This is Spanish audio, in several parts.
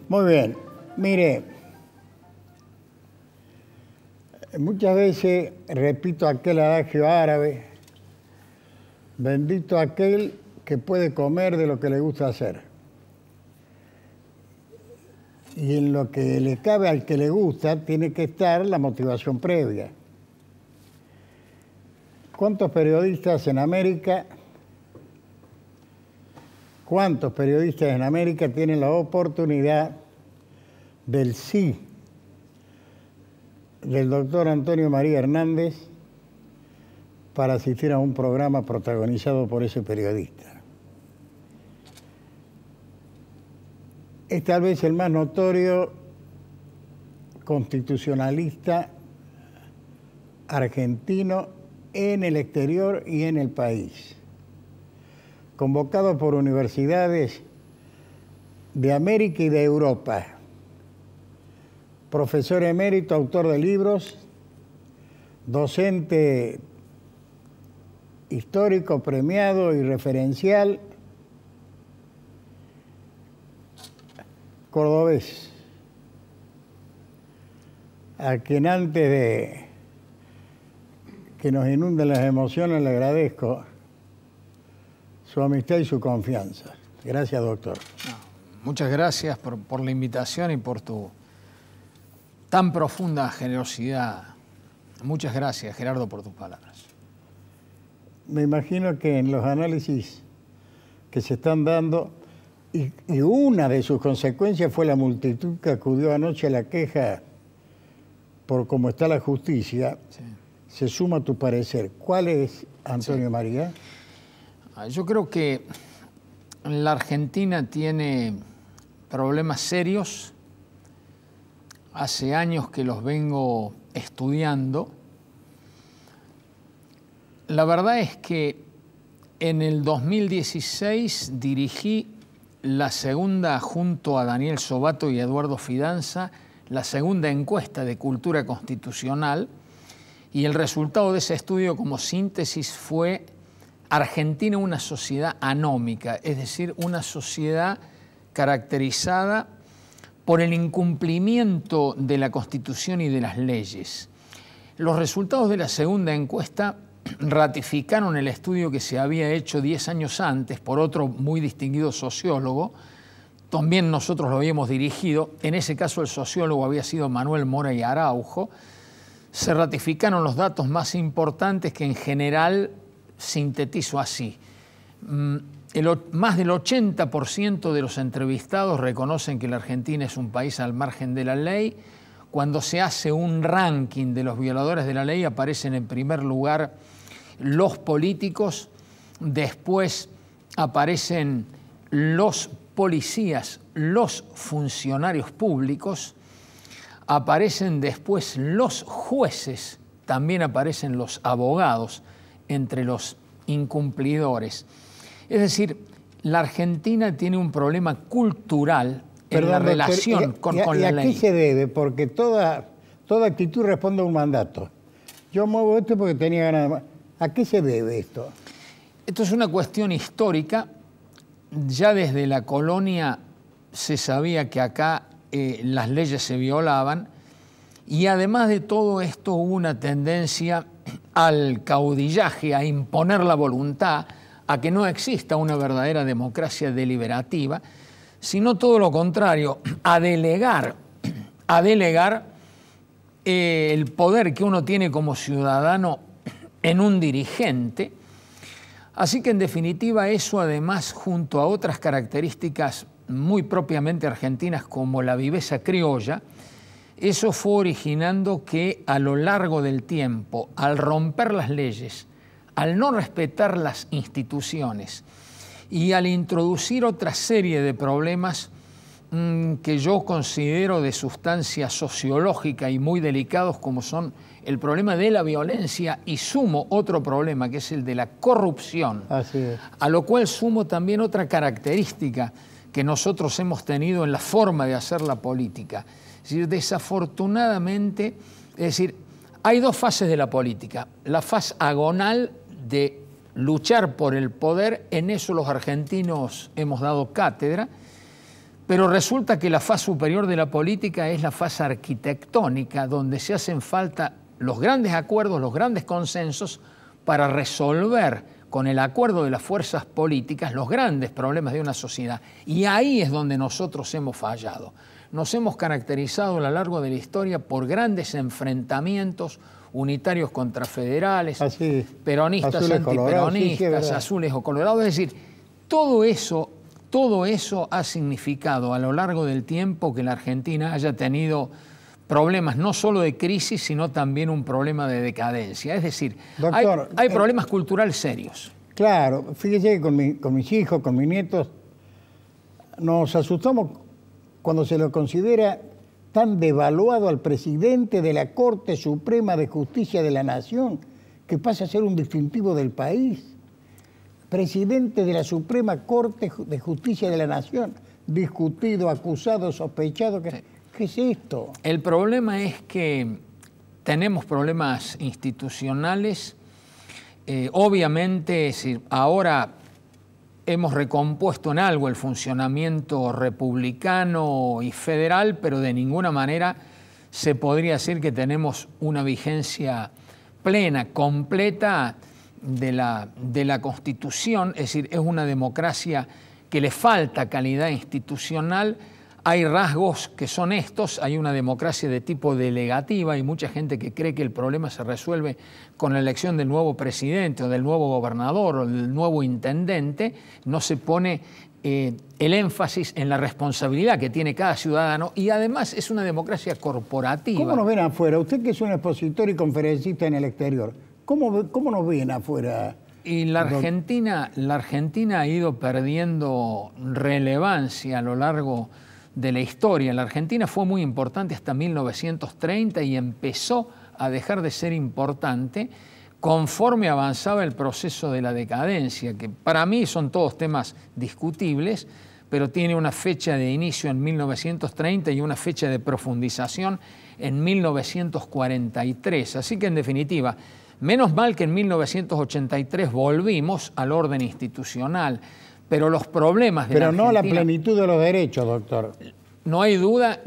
Muy bien. Mire, muchas veces repito aquel adagio árabe: bendito aquel que puede comer de lo que le gusta hacer. Y en lo que le cabe al que le gusta tiene que estar la motivación previa. ¿Cuántos periodistas en América tienen la oportunidad del sí del doctor Antonio María Hernández para asistir a un programa protagonizado por ese periodista? Es tal vez el más notorio constitucionalista argentino en el exterior y en el país, convocado por universidades de América y de Europa, profesor emérito, autor de libros, docente histórico premiado y referencial, cordobés, a quien antes de que nos inunden las emociones le agradezco su amistad y su confianza. Gracias, doctor. Muchas gracias por la invitación y por tu tan profunda generosidad. Muchas gracias, Gerardo, por tus palabras. Me imagino que en los análisis que se están dando, y una de sus consecuencias fue la multitud que acudió anoche a la queja por cómo está la justicia, sí, se suma tu parecer. ¿Cuál es, Antonio María? Yo creo que la Argentina tiene problemas serios. Hace años que los vengo estudiando. La verdad es que en el 2016 dirigí la segunda, junto a Daniel Sobato y Eduardo Fidanza, la segunda encuesta de cultura constitucional, y el resultado de ese estudio como síntesis fue: Argentina, una sociedad anómica, es decir, una sociedad caracterizada por el incumplimiento de la Constitución y de las leyes. Los resultados de la segunda encuesta ratificaron el estudio que se había hecho 10 años antes por otro muy distinguido sociólogo. También nosotros lo habíamos dirigido. En ese caso el sociólogo había sido Manuel Mora y Araujo. Se ratificaron los datos más importantes, que en general sintetizo así. Más del 80% de los entrevistados reconocen que la Argentina es un país al margen de la ley. Cuando se hace un ranking de los violadores de la ley, aparecen en primer lugar los políticos, después aparecen los policías, los funcionarios públicos, aparecen después los jueces, también aparecen los abogados entre los incumplidores. Es decir, la Argentina tiene un problema cultural en la relación con la ley. ¿Y a qué se debe? Porque toda actitud responde a un mandato. Yo muevo esto porque tenía ganas de... ¿A qué se debe esto? Esto es una cuestión histórica. Ya desde la colonia se sabía que acá las leyes se violaban, y además de todo esto hubo una tendencia al caudillaje, a imponer la voluntad, a que no exista una verdadera democracia deliberativa, sino todo lo contrario, a delegar el poder que uno tiene como ciudadano en un dirigente. Así que en definitiva eso, además, junto a otras características muy propiamente argentinas como la viveza criolla, eso fue originando que a lo largo del tiempo, al romper las leyes, al no respetar las instituciones y al introducir otra serie de problemas que yo considero de sustancia sociológica y muy delicados, como son el problema de la violencia, y sumo otro problema, que es el de la corrupción. Así es. A lo cual sumo también otra característica que nosotros hemos tenido en la forma de hacer la política. Es decir, desafortunadamente, es decir, hay dos fases de la política. La fase agonal de luchar por el poder, en eso los argentinos hemos dado cátedra, Pero resulta que la faz superior de la política es la faz arquitectónica, donde se hacen falta los grandes acuerdos, los grandes consensos para resolver con el acuerdo de las fuerzas políticas los grandes problemas de una sociedad. Y ahí es donde nosotros hemos fallado. Nos hemos caracterizado a lo largo de la historia por grandes enfrentamientos unitarios contra federales, peronistas, antiperonistas, azules o colorados. Es decir, todo eso ha significado a lo largo del tiempo que la Argentina haya tenido problemas no solo de crisis, sino también un problema de decadencia. Es decir, doctor, hay problemas culturales serios. Claro, fíjese que con mis hijos, con mis nietos, nos asustamos cuando se lo considera tan devaluado al presidente de la Corte Suprema de Justicia de la Nación, que pasa a ser un distintivo del país. Presidente de la Suprema Corte de Justicia de la Nación, discutido, acusado, sospechado. ¿Qué es esto? El problema es que tenemos problemas institucionales. Obviamente, ahora hemos recompuesto en algo el funcionamiento republicano y federal, pero de ninguna manera se podría decir que tenemos una vigencia plena, completa de la Constitución. Es decir, es una democracia que le falta calidad institucional. Hay rasgos que son estos, hay una democracia de tipo delegativa, hay mucha gente que cree que el problema se resuelve con la elección del nuevo presidente o del nuevo gobernador o del nuevo intendente, no se pone el énfasis en la responsabilidad que tiene cada ciudadano y además es una democracia corporativa. ¿Cómo nos ven afuera? Usted que es un expositor y conferencista en el exterior, ¿cómo nos ven afuera? Y la Argentina ha ido perdiendo relevancia a lo largo de la historia. La Argentina fue muy importante hasta 1930 y empezó a dejar de ser importante conforme avanzaba el proceso de la decadencia, que para mí son todos temas discutibles, pero tiene una fecha de inicio en 1930 y una fecha de profundización en 1943. Así que, en definitiva, menos mal que en 1983 volvimos al orden institucional, pero los problemas de la Argentina... Pero no la plenitud de los derechos, doctor. No hay duda,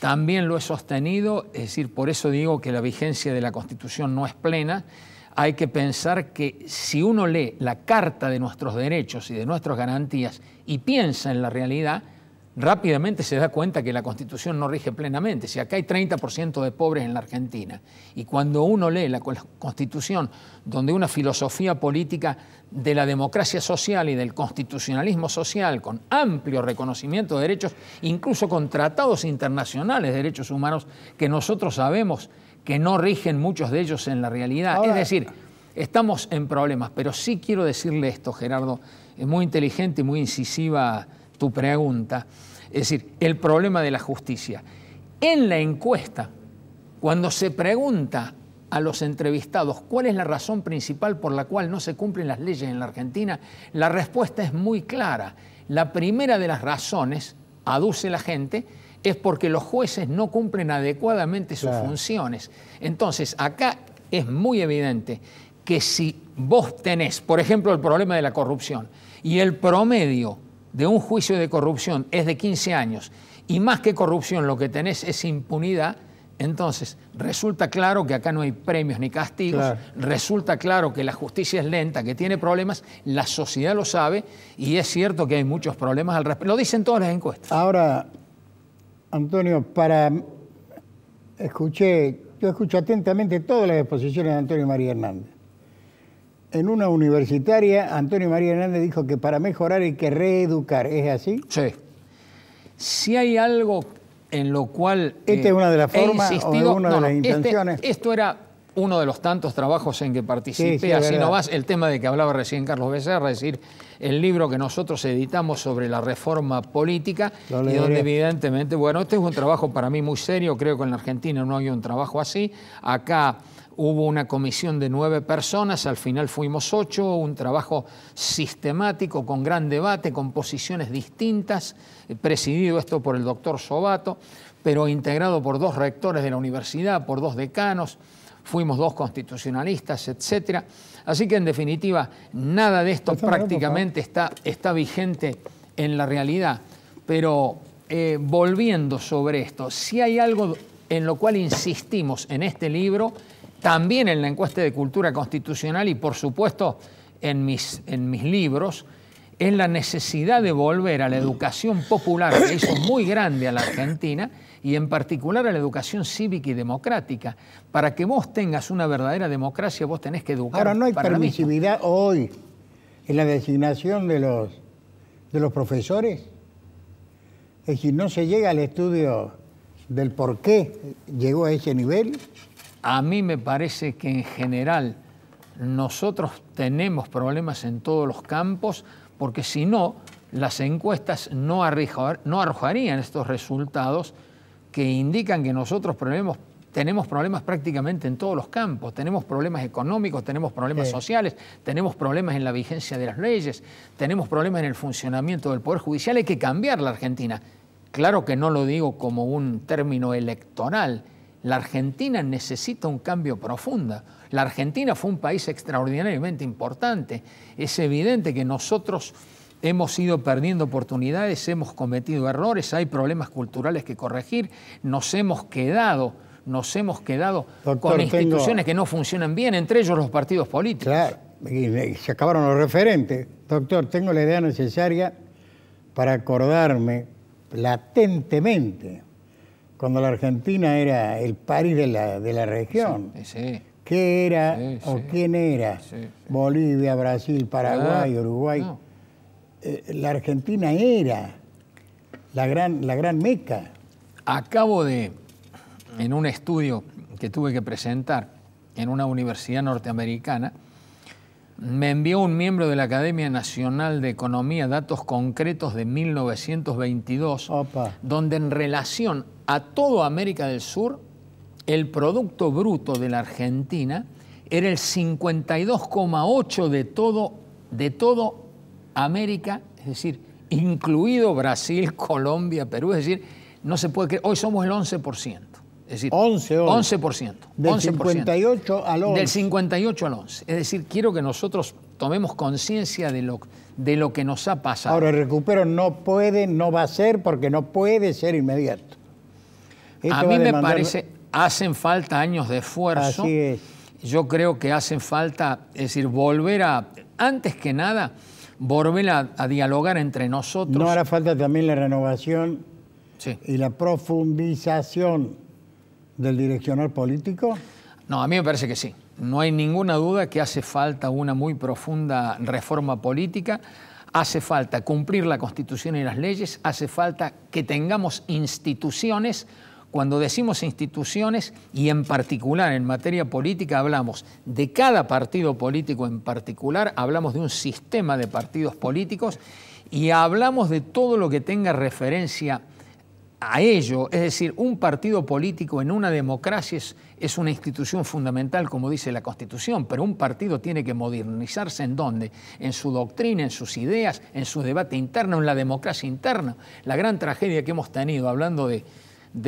también lo he sostenido, es decir, por eso digo que la vigencia de la Constitución no es plena. Hay que pensar que si uno lee la Carta de nuestros derechos y de nuestras garantías y piensa en la realidad, rápidamente se da cuenta que la Constitución no rige plenamente. Si acá hay 30% de pobres en la Argentina, y cuando uno lee la Constitución, donde una filosofía política de la democracia social y del constitucionalismo social, con amplio reconocimiento de derechos, incluso con tratados internacionales de derechos humanos, que nosotros sabemos que no rigen muchos de ellos en la realidad. Ahora, es decir, estamos en problemas, pero sí quiero decirle esto, Gerardo, es muy inteligente y muy incisiva tu pregunta, es decir, el problema de la justicia. En la encuesta, cuando se pregunta a los entrevistados cuál es la razón principal por la cual no se cumplen las leyes en la Argentina, la respuesta es muy clara. La primera de las razones, aduce la gente, es porque los jueces no cumplen adecuadamente sus funciones. Entonces, acá es muy evidente que si vos tenés, por ejemplo, el problema de la corrupción, y el promedio de un juicio de corrupción es de 15 años, y más que corrupción lo que tenés es impunidad, entonces resulta claro que acá no hay premios ni castigos, resulta claro que la justicia es lenta, que tiene problemas, la sociedad lo sabe, y es cierto que hay muchos problemas al respecto. Lo dicen todas las encuestas. Ahora, Antonio, yo escucho atentamente todas las exposiciones de Antonio María Hernández. En una universitaria, Antonio María Hernández dijo que para mejorar hay que reeducar. ¿Es así? Sí. Si hay algo en lo cual ¿Esta es una de las formas o una de las intenciones? Esto era uno de los tantos trabajos en que participé, así no vas, el tema de que hablaba recién Carlos Becerra, es decir, el libro que nosotros editamos sobre la reforma política, y donde evidentemente, bueno, este es un trabajo para mí muy serio, creo que en la Argentina no hay un trabajo así. Acá hubo una comisión de 9 personas, al final fuimos 8, un trabajo sistemático, con gran debate, con posiciones distintas, presidido esto por el doctor Sobato, pero integrado por 2 rectores de la universidad, por 2 decanos, fuimos 2 constitucionalistas, etcétera. Así que, en definitiva, nada de esto prácticamente está vigente en la realidad. Pero volviendo sobre esto, si hay algo en lo cual insistimos en este libro, también en la encuesta de cultura constitucional y por supuesto en mis libros, es la necesidad de volver a la educación popular que hizo muy grande a la Argentina y en particular a la educación cívica y democrática. Para que vos tengas una verdadera democracia, vos tenés que educar. Ahora, ¿no hay para permisividad hoy en la designación de los profesores? Es decir, ¿no se llega al estudio del por qué llegó a ese nivel? A mí me parece que en general nosotros tenemos problemas en todos los campos, porque si no, las encuestas no arrojarían estos resultados que indican que nosotros tenemos problemas prácticamente en todos los campos. Tenemos problemas económicos, tenemos problemas sociales, tenemos problemas en la vigencia de las leyes, tenemos problemas en el funcionamiento del Poder Judicial. Hay que cambiar la Argentina. Claro que no lo digo como un término electoral. La Argentina necesita un cambio profundo. La Argentina fue un país extraordinariamente importante. Es evidente que nosotros hemos ido perdiendo oportunidades, hemos cometido errores, hay problemas culturales que corregir, nos hemos quedado Doctor, con instituciones que no funcionan bien, entre ellos los partidos políticos. Claro, y se acabaron los referentes. Doctor, tengo la idea necesaria para acordarme latentemente cuando la Argentina era el París de la región. Sí. ¿Qué era o quién era? Sí. Bolivia, Brasil, Paraguay, Uruguay. No. La Argentina era la gran meca. Acabo de, en un estudio que tuve que presentar en una universidad norteamericana, me envió un miembro de la Academia Nacional de Economía datos concretos de 1922, donde en relación a toda América del Sur, el Producto Bruto de la Argentina era el 52,8 de todo América, es decir, incluido Brasil, Colombia, Perú, es decir, no se puede creer, hoy somos el 11%. Es decir, 11%. Del 58 al 11. Del 58 al 11. Es decir, quiero que nosotros tomemos conciencia de lo que nos ha pasado. Ahora, el recupero no va a ser porque no puede ser inmediato. A mí me parece, hacen falta años de esfuerzo. Así es. Yo creo que hacen falta, es decir, antes que nada, volver a dialogar entre nosotros. ¿No hará falta también la renovación sí. y la profundización del direccional político? No, a mí me parece que sí. No hay ninguna duda que hace falta una muy profunda reforma política, hace falta cumplir la Constitución y las leyes, hace falta que tengamos instituciones. Cuando decimos instituciones, y en particular en materia política, hablamos de cada partido político en particular, hablamos de un sistema de partidos políticos y hablamos de todo lo que tenga referencia a ello. Es decir, un partido político en una democracia es una institución fundamental, como dice la Constitución, pero un partido tiene que modernizarse ¿en dónde? En su doctrina, en sus ideas, en su debate interno, en la democracia interna. La gran tragedia que hemos tenido, hablando de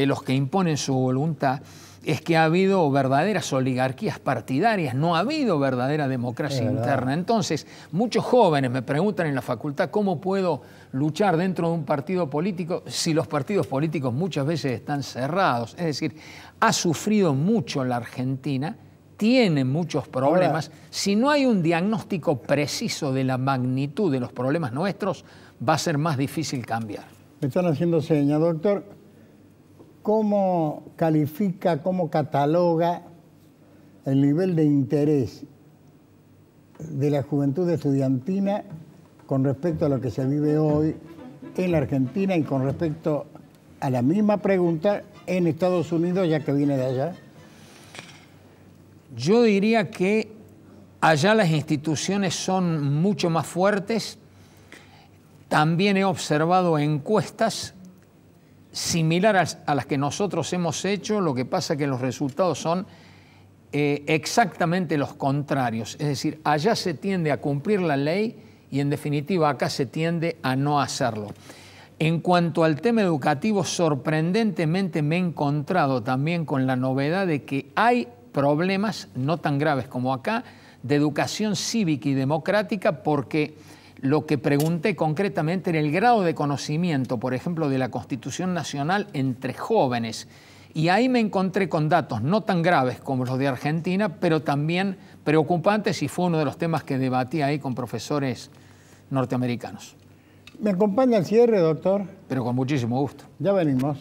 los que imponen su voluntad, es que ha habido verdaderas oligarquías partidarias, no ha habido verdadera democracia interna. Entonces, muchos jóvenes me preguntan en la facultad cómo puedo luchar dentro de un partido político si los partidos políticos muchas veces están cerrados. Es decir, ha sufrido mucho la Argentina, tiene muchos problemas. Ahora, si no hay un diagnóstico preciso de la magnitud de los problemas nuestros, va a ser más difícil cambiar. Me están haciendo señas, doctor. ¿Cómo califica, cómo cataloga el nivel de interés de la juventud estudiantina con respecto a lo que se vive hoy en la Argentina y con respecto a la misma pregunta en Estados Unidos, ya que viene de allá? Yo diría que allá las instituciones son mucho más fuertes. También he observado encuestas similares a las que nosotros hemos hecho, lo que pasa es que los resultados son exactamente los contrarios. Es decir, allá se tiende a cumplir la ley y en definitiva acá se tiende a no hacerlo. En cuanto al tema educativo, sorprendentemente me he encontrado también con la novedad de que hay problemas, no tan graves como acá, de educación cívica y democrática, porque lo que pregunté concretamente era el grado de conocimiento, por ejemplo, de la Constitución Nacional entre jóvenes. Y ahí me encontré con datos no tan graves como los de Argentina, pero también preocupantes, y fue uno de los temas que debatí ahí con profesores norteamericanos. ¿Me acompaña al cierre, doctor? Pero con muchísimo gusto. Ya venimos.